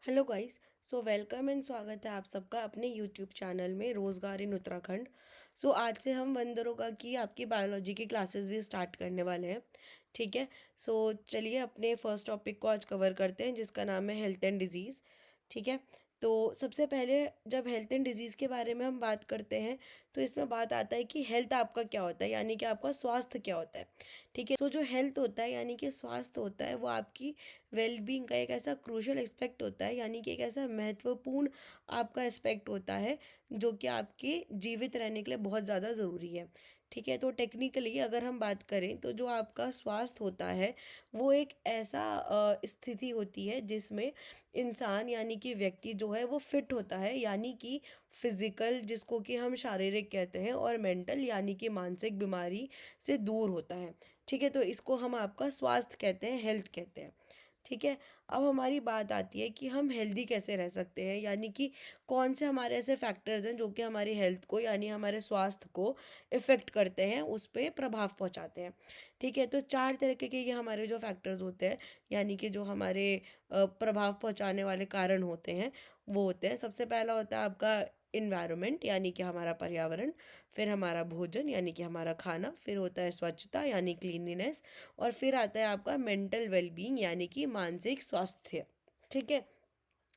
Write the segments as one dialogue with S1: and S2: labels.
S1: Hello guys. Welcome and स्वागत है आप सबका अपने यूट्यूब चैनल में रोज़गार इन उत्तराखंड। आज से हम वन दरोगा की आपकी बायोलॉजी की क्लासेस भी स्टार्ट करने वाले हैं। ठीक है। चलिए अपने फर्स्ट टॉपिक को आज कवर करते हैं जिसका नाम है हेल्थ एंड डिजीज़। ठीक है। सबसे पहले जब हेल्थ एंड डिजीज़ के बारे में हम बात करते हैं तो इसमें बात आता है कि हेल्थ आपका क्या होता है, यानी कि आपका स्वास्थ्य क्या होता है। ठीक है। जो हेल्थ होता है यानी कि स्वास्थ्य होता है वो आपकी वेलबींग का एक ऐसा क्रूशल एस्पेक्ट होता है, यानी कि एक ऐसा महत्वपूर्ण आपका एस्पेक्ट होता है जो कि आपके जीवित रहने के लिए बहुत ज़्यादा ज़रूरी है। ठीक है। तो टेक्निकली अगर हम बात करें तो जो आपका स्वास्थ्य होता है वो एक ऐसा स्थिति होती है जिसमें इंसान यानी कि व्यक्ति जो है वो फिट होता है, यानी कि फिजिकल जिसको कि हम शारीरिक कहते हैं, और मेंटल यानी कि मानसिक बीमारी से दूर होता है। ठीक है। तो इसको हम आपका स्वास्थ्य कहते हैं, हेल्थ कहते हैं। ठीक है। अब हमारी बात आती है कि हम हेल्दी कैसे रह सकते हैं, यानी कि कौन से हमारे ऐसे फैक्टर्स हैं जो कि हमारी हेल्थ को यानी हमारे स्वास्थ्य को इफ़ेक्ट करते हैं, उस पर प्रभाव पहुंचाते हैं। ठीक है। तो चार तरीके के ये हमारे जो फैक्टर्स होते हैं, यानी कि जो हमारे प्रभाव पहुंचाने वाले कारण होते हैं वो होते हैं। सबसे पहला होता है आपका इन्वायरमेंट यानी कि हमारा पर्यावरण, फिर हमारा भोजन यानी कि हमारा खाना, फिर होता है स्वच्छता यानी क्लीनलीनेस, और फिर आता है आपका मेंटल वेलबींग यानी कि मानसिक स्वास्थ्य। ठीक है।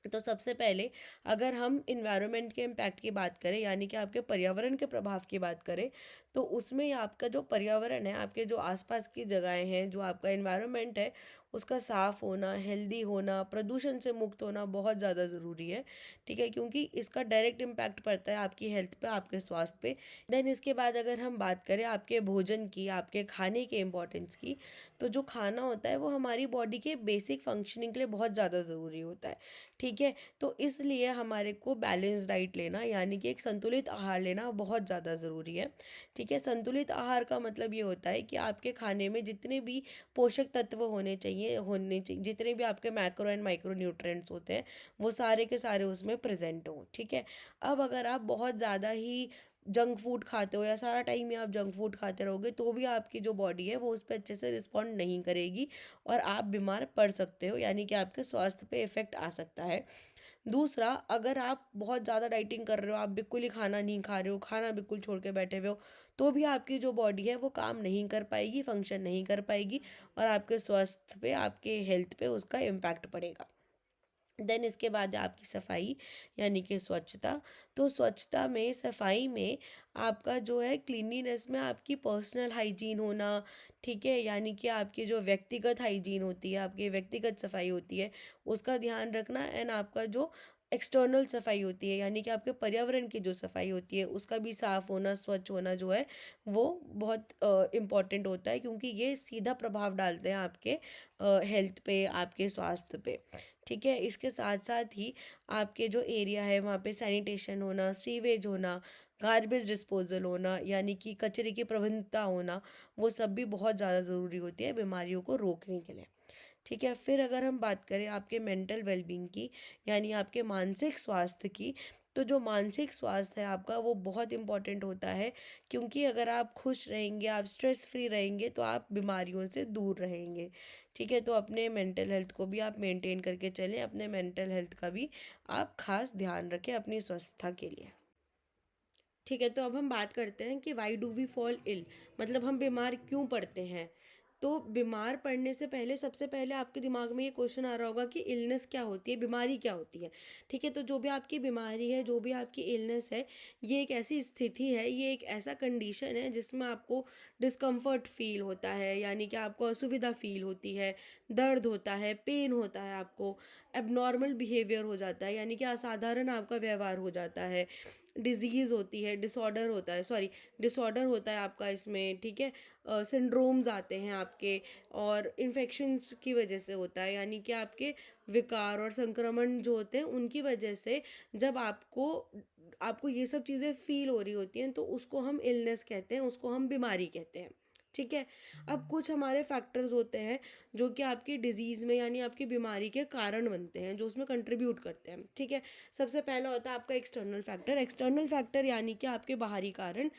S1: तो सबसे पहले अगर हम इन्वायरमेंट के इम्पैक्ट की बात करें यानी कि आपके पर्यावरण के प्रभाव की बात करें, तो उसमें आपका जो पर्यावरण है, आपके जो आसपास की जगहें हैं, जो आपका इन्वायरमेंट है उसका साफ़ होना, हेल्दी होना, प्रदूषण से मुक्त होना बहुत ज़्यादा ज़रूरी है। ठीक है। क्योंकि इसका डायरेक्ट इम्पैक्ट पड़ता है आपकी हेल्थ पे, आपके स्वास्थ्य पे। देन इसके बाद अगर हम बात करें आपके भोजन की, आपके खाने के इम्पोर्टेंस की, तो जो खाना होता है वो हमारी बॉडी के बेसिक फंक्शनिंग के लिए बहुत ज़्यादा ज़रूरी होता है। ठीक है। तो इसलिए हमारे को बैलेंस डाइट लेना यानी कि एक संतुलित आहार लेना बहुत ज़्यादा ज़रूरी है। ठीक है। संतुलित आहार का मतलब ये होता है कि आपके खाने में जितने भी पोषक तत्व होने चाहिए, जितने भी आपके मैक्रो एंड माइक्रो न्यूट्रिएंट्स होते हैं वो सारे के सारे उसमें प्रेजेंट हों। ठीक है। अब अगर आप बहुत ज़्यादा ही जंक फूड खाते हो या सारा टाइम ही आप जंक फूड खाते रहोगे तो भी आपकी जो बॉडी है वो उस पर अच्छे से रिस्पॉन्ड नहीं करेगी और आप बीमार पड़ सकते हो, यानी कि आपके स्वास्थ्य पे इफ़ेक्ट आ सकता है। दूसरा, अगर आप बहुत ज़्यादा डाइटिंग कर रहे हो, आप बिल्कुल ही खाना नहीं खा रहे हो, खाना बिल्कुल छोड़ के बैठे हुए हो, तो भी आपकी जो बॉडी है वो काम नहीं कर पाएगी, फंक्शन नहीं कर पाएगी, और आपके स्वास्थ्य पे, आपके हेल्थ पे उसका इम्पैक्ट पड़ेगा। देन इसके बाद है आपकी सफाई यानी कि स्वच्छता। तो स्वच्छता में, सफाई में आपका जो है क्लीनलीनेस में आपकी पर्सनल हाइजीन होना। ठीक है। यानी कि आपकी जो व्यक्तिगत हाइजीन होती है, आपकी व्यक्तिगत सफाई होती है, उसका ध्यान रखना। एंड आपका जो एक्सटर्नल सफाई होती है यानी कि आपके पर्यावरण की जो सफाई होती है उसका भी साफ होना, स्वच्छ होना जो है वो बहुत इम्पॉर्टेंट होता है, क्योंकि ये सीधा प्रभाव डालते हैं आपके हेल्थ पे, आपके स्वास्थ्य पे। ठीक है। इसके साथ साथ ही आपके जो एरिया है वहाँ पे सैनिटेशन होना, सीवेज होना, गार्बेज डिस्पोजल होना, यानी कि कचरे की प्रबंधता होना, वो सब भी बहुत ज़्यादा ज़रूरी होती है बीमारियों को रोकने के लिए। ठीक है। फिर अगर हम बात करें आपके मेंटल वेलबींग की, यानी आपके मानसिक स्वास्थ्य की, तो जो मानसिक स्वास्थ्य है आपका वो बहुत इम्पोर्टेंट होता है, क्योंकि अगर आप खुश रहेंगे, आप स्ट्रेस फ्री रहेंगे तो आप बीमारियों से दूर रहेंगे। ठीक है। तो अपने मेंटल हेल्थ को भी आप मेंटेन करके चलें, अपने मेंटल हेल्थ का भी आप खास ध्यान रखें अपनी स्वस्थता के लिए। ठीक है। तो अब हम बात करते हैं कि why do we fall ill, मतलब हम बीमार क्यों पड़ते हैं। तो बीमार पड़ने से पहले सबसे पहले आपके दिमाग में ये क्वेश्चन आ रहा होगा कि इलनेस क्या होती है, बीमारी क्या होती है। ठीक है। तो जो भी आपकी बीमारी है, जो भी आपकी इलनेस है, ये एक ऐसी स्थिति है, ये एक ऐसा कंडीशन है जिसमें आपको डिस्कम्फर्ट फील होता है, यानी कि आपको असुविधा फील होती है, दर्द होता है, पेन होता है, आपको एबनॉर्मल बिहेवियर हो जाता है, यानी कि असाधारण आपका व्यवहार हो जाता है, डिजीज़ होती है, डिसऑर्डर होता है, सॉरी, डिसऑर्डर होता है आपका इसमें। ठीक है। सिंड्रोम्स आते हैं आपके, और इन्फेक्शंस की वजह से होता है, यानी कि आपके विकार और संक्रमण जो होते हैं उनकी वजह से जब आपको आपको ये सब चीज़ें फील हो रही होती हैं तो उसको हम इलनेस कहते हैं, उसको हम बीमारी कहते हैं। ठीक है। अब कुछ हमारे फैक्टर्स होते हैं जो कि आपकी डिजीज़ में यानी आपकी बीमारी के कारण बनते हैं, जो उसमें कंट्रीब्यूट करते हैं। ठीक है। सबसे पहला होता है आपका एक्सटर्नल फैक्टर। एक्सटर्नल फैक्टर यानी कि आपके बाहरी कारण।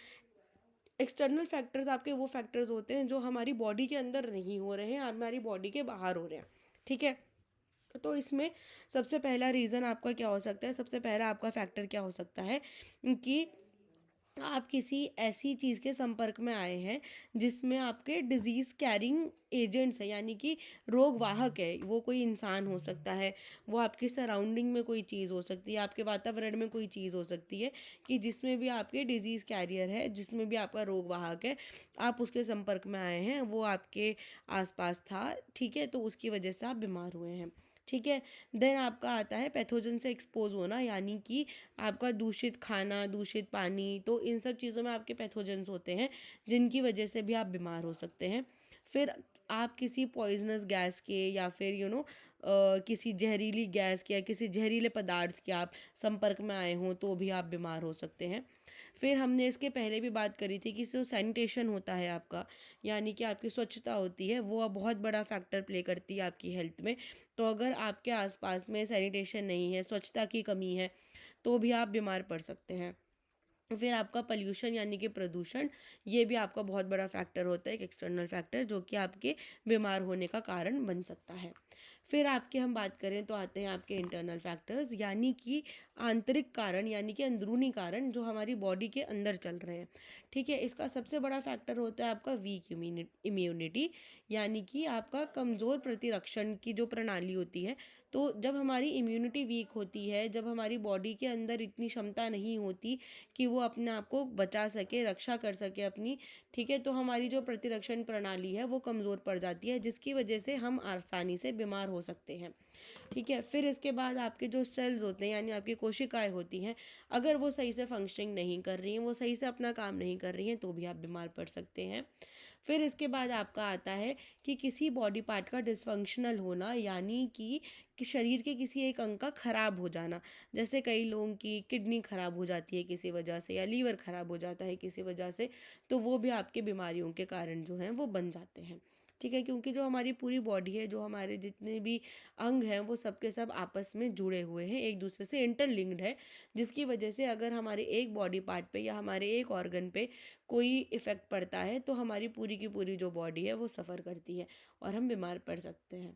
S1: एक्सटर्नल फैक्टर्स आपके वो फैक्टर्स होते हैं जो हमारी बॉडी के अंदर नहीं हो रहे हैं, हमारी बॉडी के बाहर हो रहे हैं। ठीक है। तो इसमें सबसे पहला रीज़न आपका क्या हो सकता है, सबसे पहला आपका फैक्टर क्या हो सकता है कि आप किसी ऐसी चीज़ के संपर्क में आए हैं जिसमें आपके डिजीज़ कैरिंग एजेंट्स हैं, यानी कि रोग वाहक है। वो कोई इंसान हो सकता है, वो आपकी सराउंडिंग में कोई चीज़ हो सकती है, आपके वातावरण में कोई चीज़ हो सकती है कि जिसमें भी आपके डिजीज़ कैरियर है, जिसमें भी आपका रोग वाहक है, आप उसके संपर्क में आए हैं, वो आपके आसपास था, ठीक है, तो उसकी वजह से आप बीमार हुए हैं। ठीक है। देन आपका आता है पैथोजन से एक्सपोज होना, यानी कि आपका दूषित खाना, दूषित पानी, तो इन सब चीज़ों में आपके पैथोजेंस होते हैं जिनकी वजह से भी आप बीमार हो सकते हैं। फिर आप किसी पॉइजनस गैस के या फिर किसी जहरीली गैस के या किसी जहरीले पदार्थ के आप संपर्क में आए हों तो भी आप बीमार हो सकते हैं। फिर हमने इसके पहले भी बात करी थी कि जो सैनिटेशन होता है आपका, यानी कि आपकी स्वच्छता होती है, वो अब बहुत बड़ा फैक्टर प्ले करती है आपकी हेल्थ में। तो अगर आपके आसपास में सैनिटेशन नहीं है, स्वच्छता की कमी है, तो भी आप बीमार पड़ सकते हैं। फिर आपका पॉल्यूशन यानी कि प्रदूषण, ये भी आपका बहुत बड़ा फैक्टर होता है, एक एक्सटर्नल फैक्टर जो कि आपके बीमार होने का कारण बन सकता है। फिर आपके हम बात करें तो आते हैं आपके इंटरनल फैक्टर्स, यानी कि आंतरिक कारण, यानी कि अंदरूनी कारण जो हमारी बॉडी के अंदर चल रहे हैं। ठीक है। इसका सबसे बड़ा फैक्टर होता है आपका वीक इम्यूनिटी, यानी कि आपका कमज़ोर प्रतिरक्षण की जो प्रणाली होती है। तो जब हमारी इम्यूनिटी वीक होती है, जब हमारी बॉडी के अंदर इतनी क्षमता नहीं होती कि वो अपने आप को बचा सके, रक्षा कर सके अपनी, ठीक है, तो हमारी जो प्रतिरक्षण प्रणाली है वो कमज़ोर पड़ जाती है, जिसकी वजह से हम आसानी से बीमार हो सकते हैं। ठीक है। फिर इसके बाद आपके जो सेल्स होते हैं, यानी आपकी कोशिकाएं होती हैं, अगर वो सही से फंक्शनिंग नहीं कर रही हैं, वो सही से अपना काम नहीं कर रही हैं, तो भी आप बीमार पड़ सकते हैं। फिर इसके बाद आपका आता है कि किसी बॉडी पार्ट का डिसफंक्शनल होना, यानी कि शरीर के किसी एक अंग का खराब हो जाना। जैसे कई लोगों की किडनी खराब हो जाती है किसी वजह से, या लीवर खराब हो जाता है किसी वजह से, तो वो भी आपके बीमारियों के कारण जो हैं वो बन जाते हैं। ठीक है। क्योंकि जो हमारी पूरी बॉडी है, जो हमारे जितने भी अंग हैं, वो सब के सब आपस में जुड़े हुए हैं, एक दूसरे से इंटरलिंक्ड है, जिसकी वजह से अगर हमारे एक बॉडी पार्ट पे या हमारे एक ऑर्गन पे कोई इफ़ेक्ट पड़ता है, तो हमारी पूरी की पूरी जो बॉडी है वो सफ़र करती है और हम बीमार पड़ सकते हैं।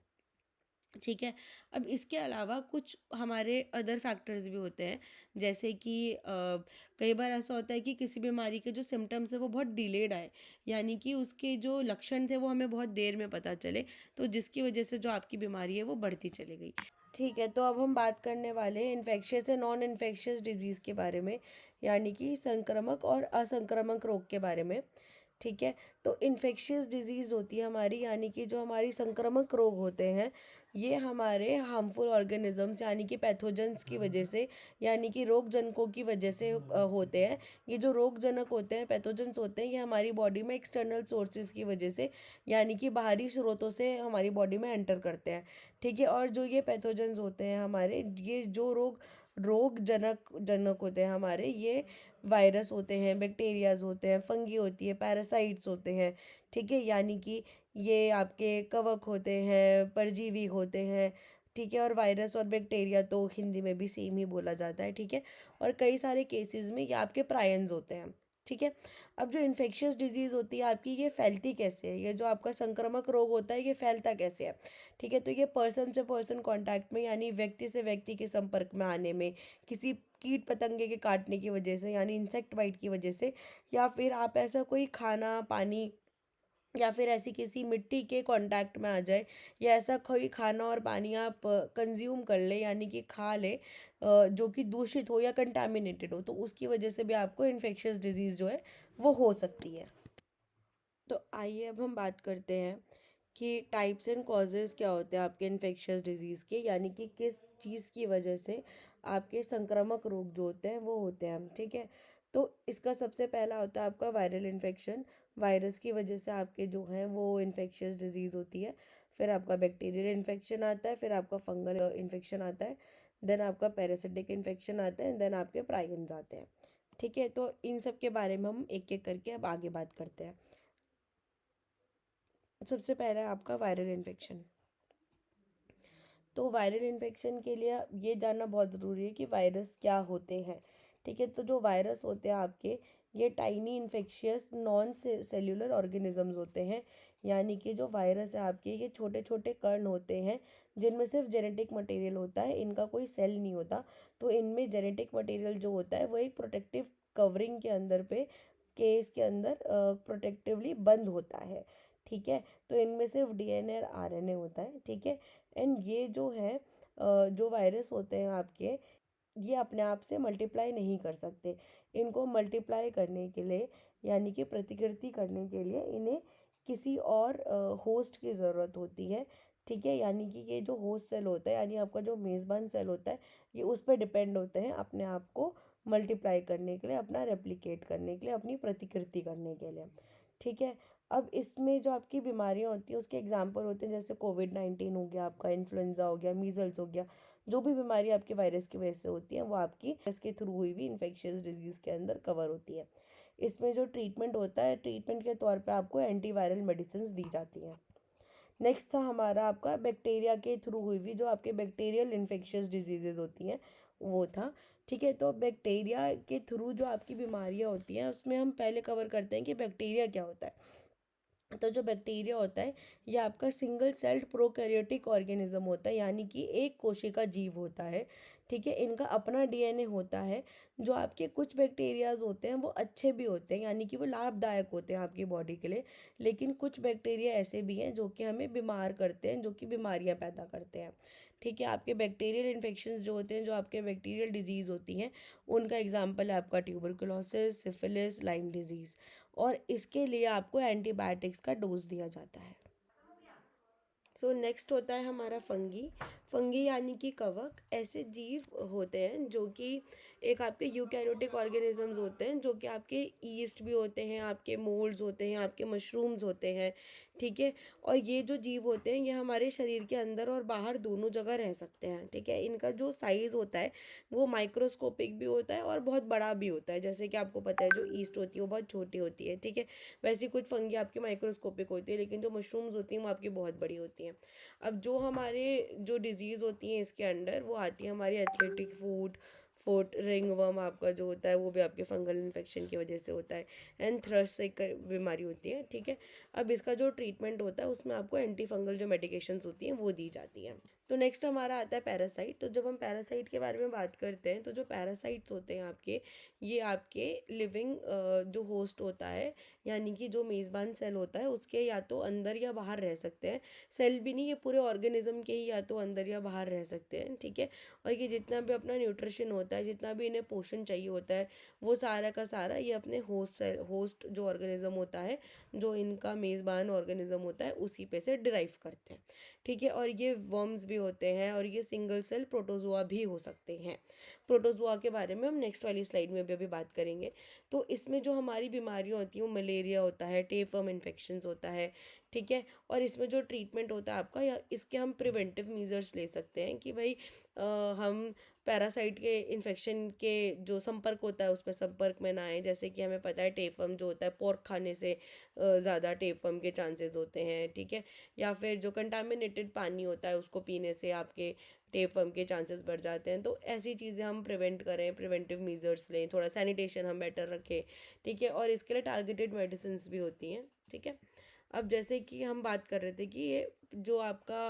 S1: ठीक है। अब इसके अलावा कुछ हमारे अदर फैक्टर्स भी होते हैं, जैसे कि कई बार ऐसा होता है कि किसी बीमारी के जो सिम्टम्स है वो बहुत डिलेड आए, यानी कि उसके जो लक्षण थे वो हमें बहुत देर में पता चले, तो जिसकी वजह से जो आपकी बीमारी है वो बढ़ती चली गई। ठीक है। तो अब हम बात करने वाले हैं infectious and non infectious disease के बारे में, यानी कि संक्रामक और असंक्रामक रोग के बारे में। ठीक है। तो इन्फेक्शियस डिजीज़ होती है हमारी, यानी कि जो हमारी संक्रामक रोग होते हैं, ये हमारे हार्मफुल ऑर्गेनिजम्स यानी कि पैथोजेंस की वजह से, यानी कि रोग जनकों की वजह से होते हैं। ये जो रोग जनक होते हैं, पैथोजेंस होते हैं, ये हमारी बॉडी में एक्सटर्नल सोर्सेज की वजह से, यानी कि बाहरी स्रोतों से हमारी बॉडी में एंटर करते हैं। ठीक है। और जो ये पैथोजेंस होते हैं हमारे, ये जो रोग जनक होते हैं हमारे, ये वायरस होते हैं, बैक्टीरियाज होते हैं, फंगी होती है, पैरासाइट्स होते हैं। ठीक है। यानी कि ये आपके कवक होते हैं, परजीवी होते हैं। ठीक है। और वायरस और बैक्टीरिया तो हिंदी में भी सेम ही बोला जाता है। ठीक है। और कई सारे केसेस में ये आपके प्रायन्स होते हैं। ठीक है। अब जो इन्फेक्शियस डिजीज़ होती है आपकी, ये फैलती कैसे है, ये जो आपका संक्रामक रोग होता है ये फैलता कैसे है। ठीक है। तो ये पर्सन से पर्सन कांटेक्ट में, यानी व्यक्ति से व्यक्ति के संपर्क में आने में, किसी कीट पतंगे के काटने की वजह से, यानी इंसेक्ट बाइट की वजह से, या फिर आप ऐसा कोई खाना पानी या फिर ऐसी किसी मिट्टी के कांटेक्ट में आ जाए, या ऐसा कोई खाना और पानी आप कंज्यूम कर ले, यानी कि खा ले, जो कि दूषित हो या कंटामिनेटेड हो, तो उसकी वजह से भी आपको इन्फेक्शियस डिजीज़ जो है वो हो सकती है। तो आइए अब हम बात करते हैं कि टाइप्स एंड कॉजेज़ क्या होते हैं आपके इन्फेक्शियस डिजीज़ के, यानी कि किस चीज़ की वजह से आपके संक्रामक रोग जो होते हैं वो होते हैं। ठीक है। तो इसका सबसे पहला होता है आपका वायरल इन्फेक्शन, वायरस की वजह से आपके जो हैं वो इन्फेक्शियस डिजीज़ होती है। फिर आपका बैक्टीरियल इन्फेक्शन आता है, फिर आपका फंगल इन्फेक्शन आता है, देन आपका पैरासिटिक इन्फेक्शन आता है, देन आपके प्रायन्स आते हैं। ठीक है। तो इन सब के बारे में हम एक एक करके अब आगे बात करते हैं। सबसे पहला है आपका वायरल इन्फेक्शन। तो वायरल इन्फेक्शन के लिए ये जानना बहुत ज़रूरी है कि वायरस क्या होते हैं। ठीक है। तो जो वायरस होते हैं आपके, ये tiny infectious non cellular organisms होते हैं। यानी कि जो वायरस है आपके, ये छोटे छोटे कण होते हैं जिनमें सिर्फ जेनेटिक मटेरियल होता है, इनका कोई सेल नहीं होता। तो इनमें जेनेटिक मटेरियल जो होता है वो एक प्रोटेक्टिव कवरिंग के अंदर पे, केस के अंदर प्रोटेक्टिवली बंद होता है। ठीक है, तो इनमें सिर्फ डीएनए और आरएनए होता है। ठीक है, एंड ये जो है जो वायरस होते हैं आपके, ये अपने आप से मल्टीप्लाई नहीं कर सकते। इनको मल्टीप्लाई करने के लिए, यानी कि प्रतिकृति करने के लिए, इन्हें किसी और होस्ट की ज़रूरत होती है। ठीक है, यानी कि ये जो होस्ट सेल होता है, यानी आपका जो मेज़बान सेल होता है, ये उस पर डिपेंड होते हैं अपने आप को मल्टीप्लाई करने के लिए, अपना रेप्लिकेट करने के लिए, अपनी प्रतिकृति करने के लिए। ठीक है, अब इसमें जो आपकी बीमारियां होती हैं उसके एग्जाम्पल होते हैं, जैसे कोविड-19 हो गया, आपका इन्फ्लुएंजा हो गया, मीजल्स हो गया। जो भी बीमारी आपके वायरस की वजह से होती है वो आपकी वायरस के थ्रू हुई भी इन्फेक्शियस डिजीज़ के अंदर कवर होती है। इसमें जो ट्रीटमेंट होता है, ट्रीटमेंट के तौर पे आपको एंटीवायरल मेडिसिन दी जाती हैं। नेक्स्ट था हमारा आपका बैक्टीरिया के थ्रू हुई हुई जो आपके बैक्टीरियल इन्फेक्शियस डिजीजेज होती हैं, वो था। ठीक है, तो बैक्टीरिया के थ्रू जो आपकी बीमारियां होती हैं उसमें हम पहले कवर करते हैं कि बैक्टीरिया क्या होता है। तो जो बैक्टीरिया होता है ये आपका सिंगल सेल्ड प्रोकैरियोटिक ऑर्गेनिज्म होता है, यानी कि एक कोशिका जीव होता है। ठीक है, इनका अपना डीएनए होता है। जो आपके कुछ बैक्टीरियाज होते हैं वो अच्छे भी होते हैं, यानी कि वो लाभदायक होते हैं आपकी बॉडी के लिए। लेकिन कुछ बैक्टीरिया ऐसे भी हैं जो कि हमें बीमार करते हैं, जो कि बीमारियां पैदा करते हैं। ठीक है, आपके बैक्टीरियल इन्फेक्शंस जो होते हैं, जो आपके बैक्टीरियल डिजीज़ होती हैं, उनका एग्जाम्पल है आपका ट्यूबरकुलोसिस, सिफिलिस, लाइम डिजीज़। और इसके लिए आपको एंटीबायोटिक्स का डोज दिया जाता है। सो नेक्स्ट होता है हमारा फंगी। फंगी यानी कि कवक, ऐसे जीव होते हैं जो कि एक आपके यूकैरियोटिक ऑर्गेनिजम्स होते हैं, जो कि आपके ईस्ट भी होते हैं, आपके मोल्ड्स होते हैं, आपके मशरूम्स होते हैं। ठीक है, और ये जो जीव होते हैं ये हमारे शरीर के अंदर और बाहर दोनों जगह रह सकते हैं। ठीक है, इनका जो साइज़ होता है वो माइक्रोस्कोपिक भी होता है और बहुत बड़ा भी होता है। जैसे कि आपको पता है जो ईस्ट होती है वो बहुत छोटी होती है। ठीक है, वैसे कुछ फंगी आपकी माइक्रोस्कोपिक होती है, लेकिन जो मशरूम्स होती हैं वो आपकी बहुत बड़ी होती हैं। अब जो हमारे जो डिजीज़ होती हैं इसके अंडर, वो आती है हमारी एथलेटिक फूट फुट रिंगवर्म आपका जो होता है वो भी आपके फंगल इन्फेक्शन की वजह से होता है। एंड थ्रश से एक बीमारी होती है। ठीक है, अब इसका जो ट्रीटमेंट होता है उसमें आपको एंटी फंगल जो मेडिकेशंस होती हैं वो दी जाती हैं। तो नेक्स्ट हमारा आता है पैरासाइट। तो जब हम पैरासाइट के बारे में बात करते हैं, तो जो पैरासाइट्स होते हैं आपके, ये आपके लिविंग जो होस्ट होता है, यानी कि जो मेज़बान सेल होता है उसके या तो अंदर या बाहर रह सकते हैं। सेल भी नहीं, ये पूरे ऑर्गेनिज्म के ही या तो अंदर या बाहर रह सकते हैं। ठीक है, और ये जितना भी अपना न्यूट्रिशन होता है, जितना भी इन्हें पोषण चाहिए होता है, वो सारा का सारा ये अपने होस्ट जो ऑर्गेनिज्म होता है, जो इनका मेज़बान ऑर्गेनिज्म होता है, उसी पे से डिराइव करते हैं। ठीक है, और ये वर्म्स भी होते हैं और ये सिंगल सेल प्रोटोजोआ भी हो सकते हैं। प्रोटोजोआ के बारे में हम नेक्स्ट वाली स्लाइड में भी अभी बात करेंगे। तो इसमें जो हमारी बीमारियाँ होती हैं वो मलेरिया होता है, टेपवर्म इन्फेक्शंस होता है। ठीक है, और इसमें जो ट्रीटमेंट होता है आपका, या इसके हम प्रिवेंटिव मेजर्स ले सकते हैं कि भाई हम पैरासाइट के इन्फेक्शन के जो संपर्क होता है उसमें संपर्क में ना आए। जैसे कि हमें पता है टेपवर्म जो होता है पोर्क खाने से ज़्यादा टेपवर्म के चांसेस होते हैं। ठीक है, या फिर जो कंटामिनेटेड पानी होता है उसको पीने से आपके टेपवर्म के चांसेस बढ़ जाते हैं। तो ऐसी चीज़ें हम प्रिवेंट करें, प्रिवेंटिव मेजर्स लें, थोड़ा सैनिटेशन हम बेटर रखें। ठीक है, और इसके लिए टारगेटेड मेडिसिन भी होती हैं। ठीक है, अब जैसे कि हम बात कर रहे थे कि ये जो आपका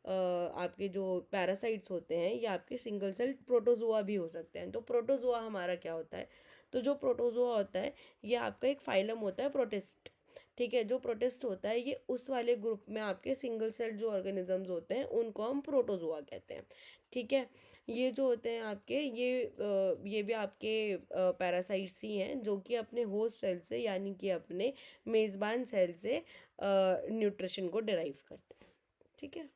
S1: आपके जो पैरासाइट्स होते हैं ये आपके सिंगल सेल प्रोटोजोआ भी हो सकते हैं। तो प्रोटोजोआ हमारा क्या होता है? तो जो प्रोटोजोआ होता है ये आपका एक फाइलम होता है, प्रोटिस्ट। ठीक है, जो प्रोटिस्ट होता है ये उस वाले ग्रुप में आपके सिंगल सेल जो ऑर्गेनिजम्स होते हैं उनको हम प्रोटोजोआ कहते हैं। ठीक है, ये जो होते हैं आपके ये भी आपके पैरासाइट्स ही हैं जो कि अपने होस्ट सेल से, यानी कि अपने मेज़बान सेल से न्यूट्रिशन को डिराइव करते हैं। ठीक है,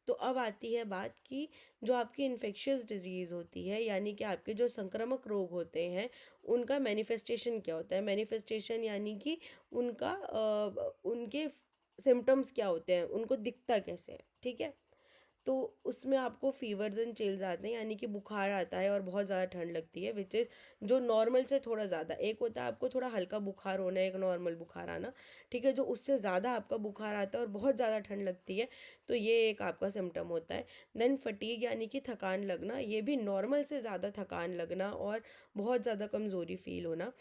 S1: तो अब आती है बात कि जो आपकी इन्फेक्शियस डिजीज़ होती है, यानी कि आपके जो संक्रामक रोग होते हैं, उनका मैनिफेस्टेशन क्या होता है? मैनिफेस्टेशन यानी कि उनका उनके सिम्टम्स क्या होते हैं, उनको दिखता कैसे है। ठीक है, तो उसमें आपको फीवर्स एंड चिल्स आते हैं, यानी कि बुखार आता है और बहुत ज़्यादा ठंड लगती है, विच इज़ जो नॉर्मल से थोड़ा ज़्यादा। एक होता है आपको थोड़ा हल्का बुखार होना, एक नॉर्मल बुखार आना। ठीक है, जो उससे ज़्यादा आपका बुखार आता है और बहुत ज़्यादा ठंड लगती है, तो ये एक आपका सिम्टम होता है। देन फटीग यानी कि थकान लगना, ये भी नॉर्मल से ज़्यादा थकान लगना और बहुत ज़्यादा कमज़ोरी फील होना।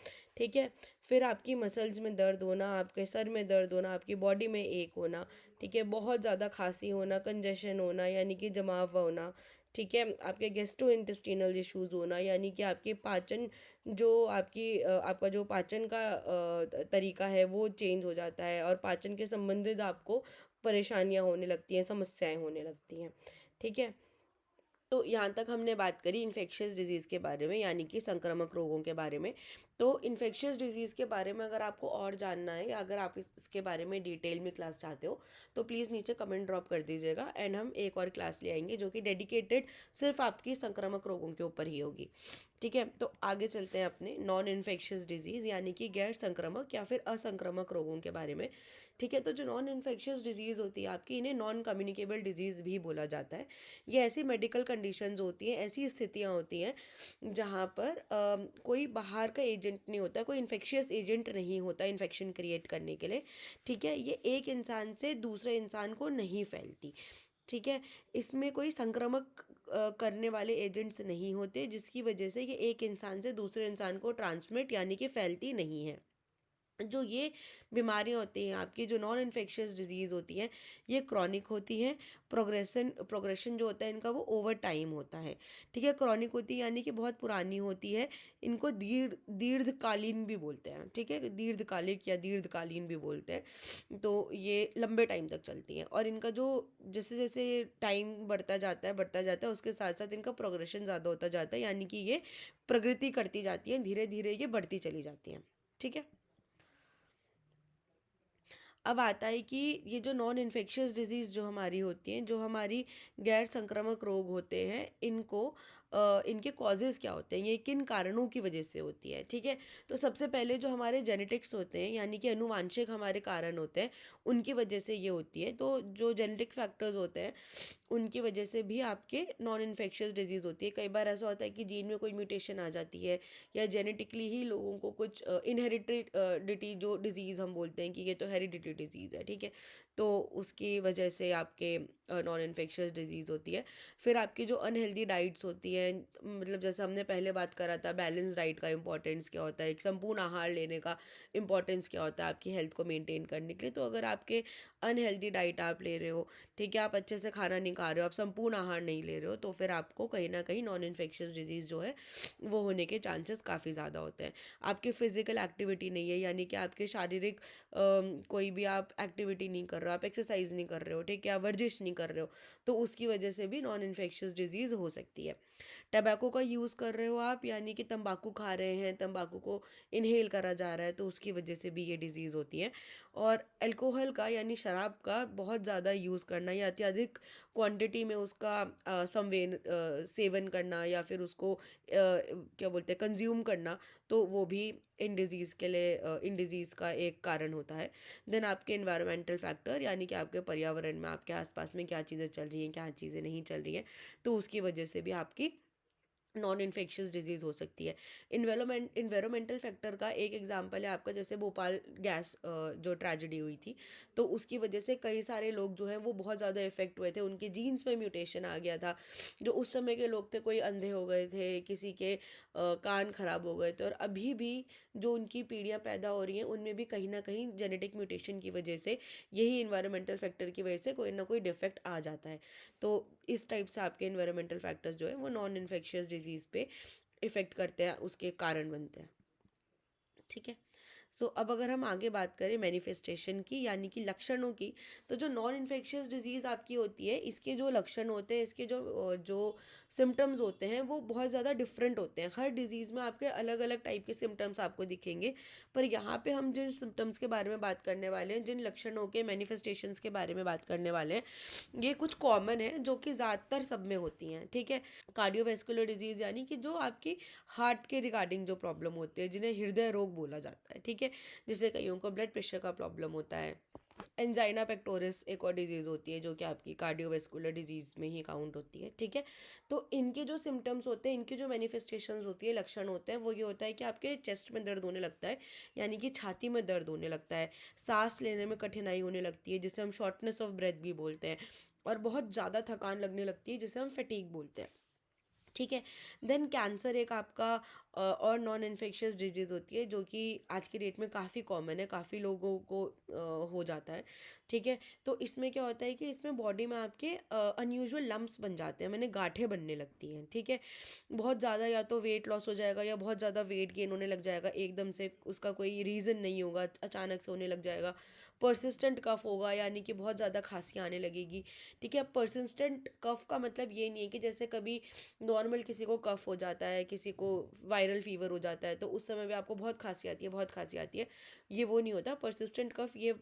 S1: ठीक है। फिर आपकी मसल्स में दर्द होना, आपके सर में दर्द होना, आपकी बॉडी में एक होना, ठीक है, बहुत ज़्यादा खांसी होना, कंजेशन होना यानी कि जमाव होना, ठीक है, आपके गेस्ट्रो इंटेस्टिनल इश्यूज होना यानी कि आपकी पाचन जो आपका जो पाचन का तरीका है वो चेंज हो जाता है और पाचन के संबंधित आपको परेशानियां होने लगती हैं, समस्याएं होने लगती हैं, ठीक है। तो यहाँ तक हमने बात करी इन्फेक्शियस डिजीज़ के बारे में यानी कि संक्रामक रोगों के बारे में। तो इन्फेक्शियस डिजीज़ के बारे में अगर आपको और जानना है या अगर आप इसके बारे में डिटेल में क्लास चाहते हो तो प्लीज़ नीचे कमेंट ड्रॉप कर दीजिएगा एंड हम एक और क्लास ले आएंगे जो कि डेडिकेटेड सिर्फ आपकी संक्रामक रोगों के ऊपर ही होगी, ठीक है। तो आगे चलते हैं अपने नॉन इन्फेक्शियस डिजीज़ यानी कि गैर संक्रामक या फिर असंक्रामक रोगों के बारे में, ठीक है। तो जो नॉन इन्फेक्शियस डिजीज़ होती है आपकी, इन्हें नॉन कम्युनिकेबल डिजीज़ भी बोला जाता है। ये ऐसी मेडिकल कंडीशंस होती हैं, ऐसी स्थितियाँ होती हैं जहाँ पर कोई बाहर का एजेंट नहीं होता, कोई इन्फेक्शियस एजेंट नहीं होता इन्फेक्शन क्रिएट करने के लिए, ठीक है। ये एक इंसान से दूसरे इंसान को नहीं फैलती, ठीक है। इसमें कोई संक्रामक करने वाले एजेंट्स नहीं होते जिसकी वजह से ये एक इंसान से दूसरे इंसान को ट्रांसमिट यानी कि फैलती नहीं है। जो ये बीमारियां होती हैं आपकी, जो नॉन इन्फेक्शियस डिजीज़ होती हैं, ये क्रॉनिक होती हैं। प्रोग्रेशन जो होता है इनका वो ओवर टाइम होता है, ठीक है। क्रॉनिक होती है यानी कि बहुत पुरानी होती है। इनको दीर्घकालीन भी बोलते हैं, ठीक है, दीर्घकालिक या दीर्घकालीन भी बोलते हैं। तो ये लंबे टाइम तक चलती हैं और इनका जो जैसे जैसे टाइम बढ़ता जाता है उसके साथ साथ इनका प्रोग्रेशन ज़्यादा होता जाता है यानी कि ये प्रगति करती जाती है, धीरे धीरे ये बढ़ती चली जाती हैं, ठीक है। अब आता है कि ये जो नॉन इन्फेक्शियस डिजीज़ जो हमारी होती हैं, जो हमारी गैर संक्रामक रोग होते हैं, इनके कॉजेज़ क्या होते हैं, ये किन कारणों की वजह से होती है, ठीक है। तो सबसे पहले जो हमारे जेनेटिक्स होते हैं यानी कि अनुवांशिक हमारे कारण होते हैं, उनकी वजह से ये होती है। तो जो जेनेटिक फैक्टर्स होते हैं उनकी वजह से भी आपके नॉन इन्फेक्शियस डिजीज़ होती है। कई बार ऐसा होता है कि जीन में कोई म्यूटेशन आ जाती है या जेनेटिकली ही लोगों को कुछ इनहेरिडिटी जो डिजीज़ हम बोलते हैं कि ये तो हेरिडिटी डिजीज़ है, ठीक है। तो उसकी वजह से आपके नॉन इन्फेक्शियस डिजीज़ होती है। फिर आपकी जो अनहेल्दी डाइट्स होती हैं, मतलब जैसे हमने पहले बात करा था बैलेंस डाइट का इंपॉर्टेंस क्या होता है, एक संपूर्ण आहार लेने का इंपॉर्टेंस क्या होता है आपकी हेल्थ को मेंटेन करने के लिए। तो अगर आपके अनहेल्दी डाइट आप ले रहे हो, ठीक है, आप अच्छे से खाना नहीं खा रहे हो, आप संपूर्ण आहार नहीं ले रहे हो, तो फिर आपको कहीं ना कहीं नॉन इन्फेक्शियस डिजीज़ जो है वो होने के चांसेस काफ़ी ज़्यादा होते हैं। आपकी फिजिकल एक्टिविटी नहीं है यानी कि आपके शारीरिक कोई भी आप एक्टिविटी नहीं कर रहे हो, आप एक्सरसाइज नहीं कर रहे हो, ठीक है, आप वर्जिश नहीं कर रहे हो, तो उसकी वजह से भी नॉन इन्फेक्शियस डिजीज़ हो सकती है। टबैको का यूज़ कर रहे हो आप यानी कि तंबाकू खा रहे हैं, तंबाकू को इनहेल करा जा रहा है, तो उसकी वजह से भी ये डिज़ीज़ होती है। और अल्कोहल का यानी शराब का बहुत ज़्यादा यूज़ करना या अत्यधिक क्वांटिटी में उसका सेवन करना या फिर उसको क्या बोलते हैं कंज्यूम करना, तो वो भी इन डिज़ीज़ का एक कारण होता है। देन आपके इन्वायरमेंटल फैक्टर यानी कि आपके पर्यावरण में आपके आसपास में क्या चीज़ें चल रही हैं, क्या चीज़ें नहीं चल रही हैं, तो उसकी वजह से भी आपकी नॉन इन्फेक्शियस डिजीज़ हो सकती है। इन्वायरमेंटल फैक्टर का एक एग्जांपल है आपका, जैसे भोपाल गैस जो ट्रेजेडी हुई थी, तो उसकी वजह से कई सारे लोग जो हैं वो बहुत ज़्यादा इफेक्ट हुए थे, उनके जीन्स में म्यूटेशन आ गया था। जो उस समय के लोग थे, कोई अंधे हो गए थे, किसी के कान खराब हो गए थे, और अभी भी जो उनकी पीढ़ियाँ पैदा हो रही हैं उनमें भी कहीं ना कहीं जेनेटिक म्यूटेशन की वजह से, यही इन्वायरमेंटल फैक्टर की वजह से कोई ना कोई डिफेक्ट आ जाता है। तो इस टाइप से आपके इन्वायरमेंटल फैक्टर्स जो है वो नॉन इन्फेक्शियस डिजीज़ पे इफ़ेक्ट करते हैं, उसके कारण बनते हैं, ठीक है। अब अगर हम आगे बात करें मैनिफेस्टेशन की यानी कि लक्षणों की, तो जो नॉन इन्फेक्शियस डिजीज़ आपकी होती है, इसके जो लक्षण होते हैं, इसके जो सिम्टम्स होते हैं वो बहुत ज़्यादा डिफरेंट होते हैं। हर डिजीज़ में आपके अलग अलग टाइप के सिम्टम्स आपको दिखेंगे, पर यहाँ पे हम जिन सिम्टम्स के बारे में बात करने वाले हैं, जिन लक्षणों के मैनिफेस्टेशंस के बारे में बात करने वाले हैं, ये कुछ कॉमन है जो कि ज़्यादातर सब में होती हैं, ठीक है। कार्डियोवैस्कुलर डिजीज़ यानी कि जो आपकी हार्ट के रिगार्डिंग जो प्रॉब्लम होती है, जिन्हें हृदय रोग बोला जाता है, ठीक है। जैसे कईयों को ब्लड प्रेशर का प्रॉब्लम होता है। एंजाइना पेक्टोरिस एक और डिजीज़ होती है जो कि आपकी कार्डियोवैस्कुलर डिजीज़ में ही काउंट होती है, ठीक है। तो इनके जो सिम्टम्स होते हैं, इनके जो मैनिफेस्टेशंस होती है, लक्षण होते हैं, वो ये होता है कि आपके चेस्ट में दर्द होने लगता है यानी कि छाती में दर्द होने लगता है, सांस लेने में कठिनाई होने लगती है जिसे हम शॉर्टनेस ऑफ ब्रेथ भी बोलते हैं, और बहुत ज़्यादा थकान लगने लगती है जिसे हम फटीग बोलते हैं, ठीक है। देन कैंसर एक आपका और नॉन इन्फेक्शियस डिजीज़ होती है जो कि आज की डेट में काफ़ी कॉमन है, काफ़ी लोगों को हो जाता है। ठीक है। तो इसमें क्या होता है कि इसमें बॉडी में आपके अनयूजुअल लम्प्स बन जाते हैं, मैंने गांठें बनने लगती हैं। ठीक है। बहुत ज़्यादा या तो वेट लॉस हो जाएगा या बहुत ज़्यादा वेट गेन होने लग जाएगा एकदम से, उसका कोई रीज़न नहीं होगा, अचानक से होने लग जाएगा। पर्सिस्टेंट कफ होगा, यानी कि बहुत ज़्यादा खांसी आने लगेगी। ठीक है। पर्सिस्टेंट कफ का मतलब ये नहीं है कि जैसे कभी नॉर्मल किसी को कफ हो जाता है, किसी को वायरल फीवर हो जाता है, तो उस समय भी आपको बहुत खांसी आती है, बहुत खांसी आती है, ये वो नहीं होता। परसिस्टेंट कफ ये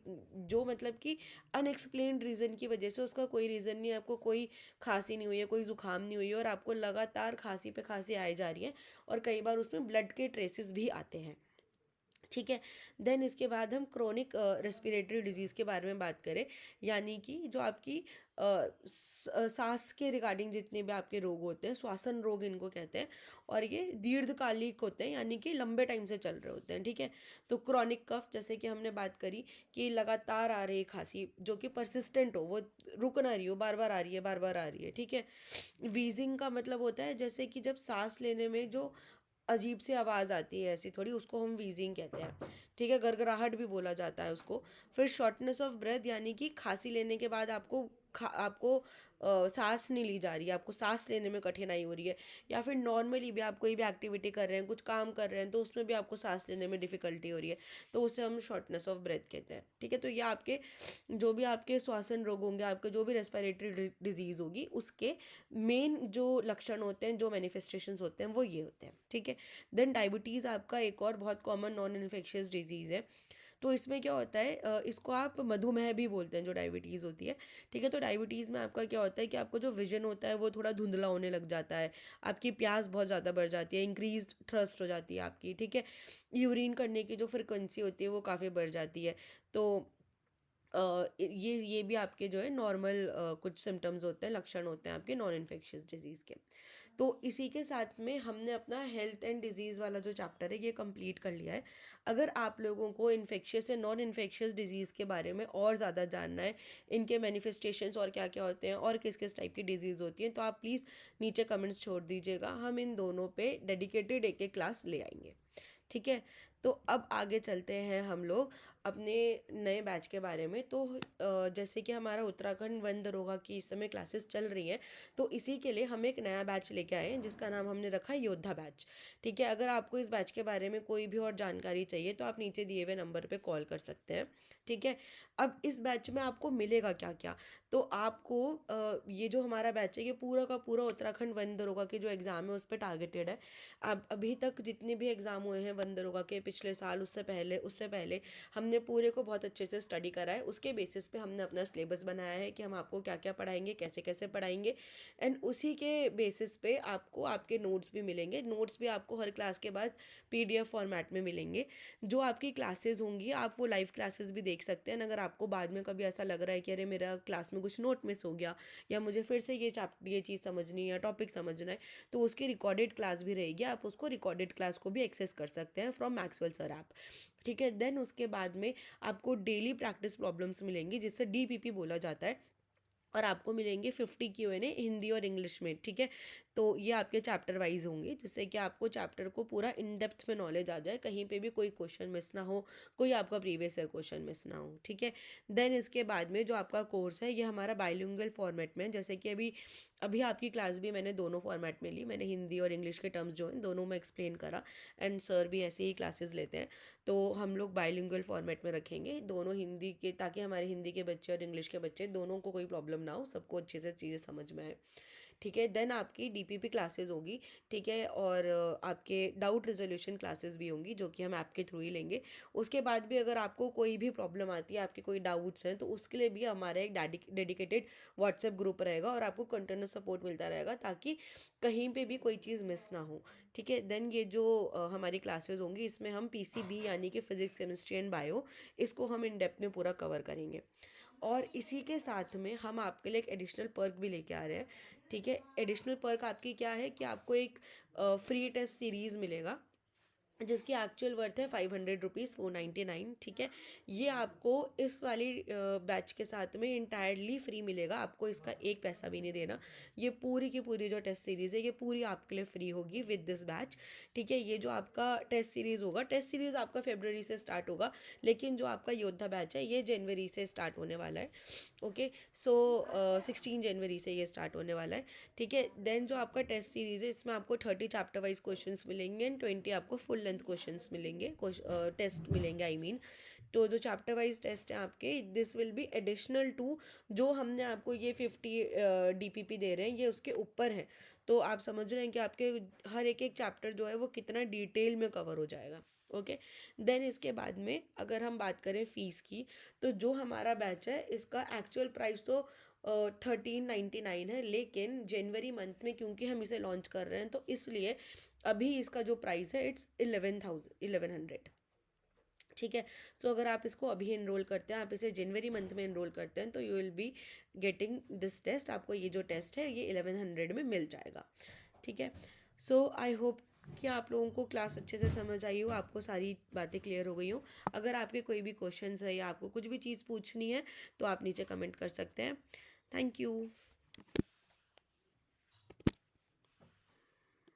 S1: जो मतलब कि अनएक्सप्लेन्ड रीज़न की वजह से, उसका कोई रीज़न नहीं है, आपको कोई खांसी नहीं हुई है, कोई ज़ुकाम नहीं हुई है, और आपको लगातार खांसी पे खांसी आई जा रही है, और कई बार उसमें ब्लड के ट्रेसेस भी आते हैं। ठीक है। देन इसके बाद हम क्रोनिक रेस्पिरेटरी डिजीज़ के बारे में बात करें, यानी कि जो आपकी सांस के रिगार्डिंग जितने भी आपके रोग होते हैं, श्वासन रोग इनको कहते हैं, और ये दीर्घकालिक होते हैं, यानी कि लंबे टाइम से चल रहे होते हैं। ठीक है। तो क्रॉनिक कफ, जैसे कि हमने बात करी कि लगातार आ रही खांसी जो कि परसिस्टेंट हो, वो रुक ना रही हो, बार बार आ रही है, बार बार आ रही है। ठीक है। वीजिंग का मतलब होता है जैसे कि जब सांस लेने में जो अजीब सी आवाज़ आती है ऐसी थोड़ी, उसको हम वीजिंग कहते हैं। ठीक है। गड़गड़ाहट भी बोला जाता है उसको। फिर शॉर्टनेस ऑफ ब्रेथ, यानी कि खांसी लेने के बाद आपको सांस नहीं ली जा रही है, आपको सांस लेने में कठिनाई हो रही है, या फिर नॉर्मली भी आप कोई भी एक्टिविटी कर रहे हैं, कुछ काम कर रहे हैं, तो उसमें भी आपको सांस लेने में डिफ़िकल्टी हो रही है, तो उसे हम शॉर्टनेस ऑफ ब्रेथ कहते हैं। ठीक है। तो ये आपके जो भी आपके श्वसन रोग होंगे, आपके जो भी रेस्पिरेटरी डिजीज़ होगी, उसके मेन जो लक्षण होते हैं, जो मैनिफेस्टेशंस होते हैं, वो ये होते हैं। ठीक है। देन डायबिटीज़ आपका एक और बहुत कॉमन नॉन इन्फेक्शियस डिजीज़ है। तो इसमें क्या होता है, इसको आप मधुमेह भी बोलते हैं, जो डायबिटीज़ होती है। ठीक है। तो डायबिटीज़ में आपका क्या होता है कि आपको जो विजन होता है वो थोड़ा धुंधला होने लग जाता है, आपकी प्यास बहुत ज़्यादा बढ़ जाती है, इंक्रीज थ्रस्ट हो जाती है आपकी। ठीक है। यूरिन करने की जो फ्रिक्वेंसी होती है वो काफ़ी बढ़ जाती है। तो ये भी आपके जो है नॉर्मल कुछ सिम्टम्स होते हैं, लक्षण होते हैं आपके नॉन इन्फेक्शियस डिजीज़ के। तो इसी के साथ में हमने अपना हेल्थ एंड डिजीज़ वाला जो चैप्टर है ये कंप्लीट कर लिया है। अगर आप लोगों को इन्फेक्शियस या नॉन इन्फेक्शियस डिजीज़ के बारे में और ज़्यादा जानना है, इनके मैनिफेस्टेशंस और क्या क्या होते हैं और किस किस टाइप की डिजीज़ होती हैं, तो आप प्लीज़ नीचे कमेंट्स छोड़ दीजिएगा, हम इन दोनों पे डेडिकेटेड एक एक क्लास ले आएंगे। ठीक है। तो अब आगे चलते हैं हम लोग अपने नए बैच के बारे में। तो जैसे कि हमारा उत्तराखंड वन दरोगा की इस समय क्लासेस चल रही हैं, तो इसी के लिए हम एक नया बैच लेके आए हैं जिसका नाम हमने रखा है योद्धा बैच। ठीक है। अगर आपको इस बैच के बारे में कोई भी और जानकारी चाहिए तो आप नीचे दिए हुए नंबर पे कॉल कर सकते हैं। ठीक है। अब इस बैच में आपको मिलेगा क्या क्या, तो आपको ये जो हमारा बैच है ये पूरा का पूरा उत्तराखंड वन दरोगा के जो एग्ज़ाम है उस पर टारगेटेड है। अब अभी तक जितने भी एग्ज़ाम हुए हैं वन दरोगा के, पिछले साल, उससे पहले हमने पूरे को बहुत अच्छे से स्टडी करा है। उसके बेसिस पे हमने अपना सिलेबस बनाया है कि हम आपको क्या क्या पढ़ाएंगे, कैसे कैसे पढ़ाएंगे, एंड उसी के बेसिस पे आपको आपके नोट्स भी मिलेंगे। नोट्स भी आपको हर क्लास के बाद पीडीएफ फॉर्मेट में मिलेंगे। जो आपकी क्लासेस होंगी आप वो लाइव क्लासेस भी देख सकते हैं। अगर आपको बाद में कभी ऐसा लग रहा है कि अरे मेरा क्लास में कुछ नोट मिस हो गया, या मुझे फिर से ये चीज़ समझनी है या टॉपिक समझना है, तो उसकी रिकॉर्डेड क्लास भी रहेगी। आप उसको रिकॉर्डेड क्लास को भी एक्सेस कर सकते हैं फ्रॉम मैक्सवेल सर ऐप। ठीक है। देन उसके बाद में आपको डेली प्रैक्टिस प्रॉब्लम्स मिलेंगी, जिससे डीपीपी बोला जाता है, और आपको मिलेंगे 50 क्यूएनए हिंदी और इंग्लिश में। ठीक है। तो ये आपके चैप्टर वाइज होंगे, जिससे कि आपको चैप्टर को पूरा इन डेप्थ में नॉलेज आ जाए, कहीं पे भी कोई क्वेश्चन मिस ना हो, कोई आपका प्रीवियस ईयर क्वेश्चन मिस ना हो। ठीक है। देन इसके बाद में जो आपका कोर्स है ये हमारा बाइलिंगुअल फॉर्मेट में है, जैसे कि अभी अभी आपकी क्लास भी मैंने दोनों फॉर्मेट में ली, मैंने हिंदी और इंग्लिश के टर्म्स जो हैं दोनों में एक्सप्लेन करा, एंड सर भी ऐसे ही क्लासेस लेते हैं। तो हम लोग बाइलिंगुअल फॉर्मेट में रखेंगे दोनों हिंदी के, ताकि हमारे हिंदी के बच्चे और इंग्लिश के बच्चे दोनों को कोई प्रॉब्लम ना हो, सबको अच्छे से चीज़ें समझ में आए। ठीक है। देन आपकी डीपीपी क्लासेस होगी। ठीक है। और आपके डाउट रिजोल्यूशन क्लासेस भी होंगी, जो कि हम ऐप के थ्रू ही लेंगे। उसके बाद भी अगर आपको कोई भी प्रॉब्लम आती है, आपके कोई डाउट्स हैं, तो उसके लिए भी हमारा एक डेडिकेटेड व्हाट्सएप ग्रुप रहेगा, और आपको कंटिन्यूस सपोर्ट मिलता रहेगा, ताकि कहीं पे भी कोई चीज़ मिस ना हो। ठीक है। देन ये जो हमारी क्लासेस होंगी इसमें हम पीसीबी यानी कि फिजिक्स, केमिस्ट्री एंड बायो, इसको हम इन डेप्थ में पूरा कवर करेंगे। और इसी के साथ में हम आपके लिए एक एडिशनल पर्क भी लेके आ रहे हैं। ठीक है। एडिशनल पर्क आपकी क्या है कि आपको एक फ्री टेस्ट सीरीज़ मिलेगा, जिसकी एक्चुअल वर्थ है 500 रुपीज़ 499। ठीक है, ये आपको इस वाली बैच के साथ में इंटायरली फ्री मिलेगा, आपको इसका एक पैसा भी नहीं देना। ये पूरी की पूरी जो टेस्ट सीरीज़ है ये पूरी आपके लिए फ्री होगी विद दिस बैच। ठीक है, ये जो आपका टेस्ट सीरीज़ होगा, टेस्ट सीरीज़ आपका फरवरी से स्टार्ट होगा, लेकिन जो आपका योद्धा बैच है ये जनवरी से स्टार्ट होने वाला है। ओके, सो 16 जनवरी से ये स्टार्ट होने वाला है। ठीक है, देन जो आपका टेस्ट सीरीज़ है इसमें आपको 30 चैप्टर वाइज क्वेश्चंस मिलेंगे एंड 20 आपको फुल लेंथ क्वेश्चंस मिलेंगे, टेस्ट मिलेंगे आई मीन। तो जो चैप्टर वाइज टेस्ट है आपके, this will be additional to जो हमने आपको ये 50 डीपीपी दे रहे हैं, ये उसके ऊपर है। तो आप समझ रहे हैं कि आपके हर एक एक चैप्टर जो है वो कितना डिटेल में कवर हो जाएगा। ओके, देन इसके बाद में अगर हम बात करें फ़ीस की, तो जो हमारा बैच है इसका एक्चुअल प्राइस तो 1399 है, लेकिन जनवरी मंथ में क्योंकि हम इसे लॉन्च कर रहे हैं तो इसलिए अभी इसका जो प्राइस है इट्स 11,100। ठीक है, सो अगर आप इसको अभी इनरोल करते हैं, आप इसे जनवरी मंथ में इनरोल करते हैं, तो you will be getting this test, आपको ये जो टेस्ट है ये 1100 में मिल जाएगा। ठीक है, सो आई होप कि आप लोगों को क्लास अच्छे से समझ आई हो, आपको सारी बातें क्लियर हो गई हो। अगर आपके कोई भी क्वेश्चंस है या आपको कुछ भी चीज़ पूछनी है तो आप नीचे कमेंट कर सकते हैं। Thank you.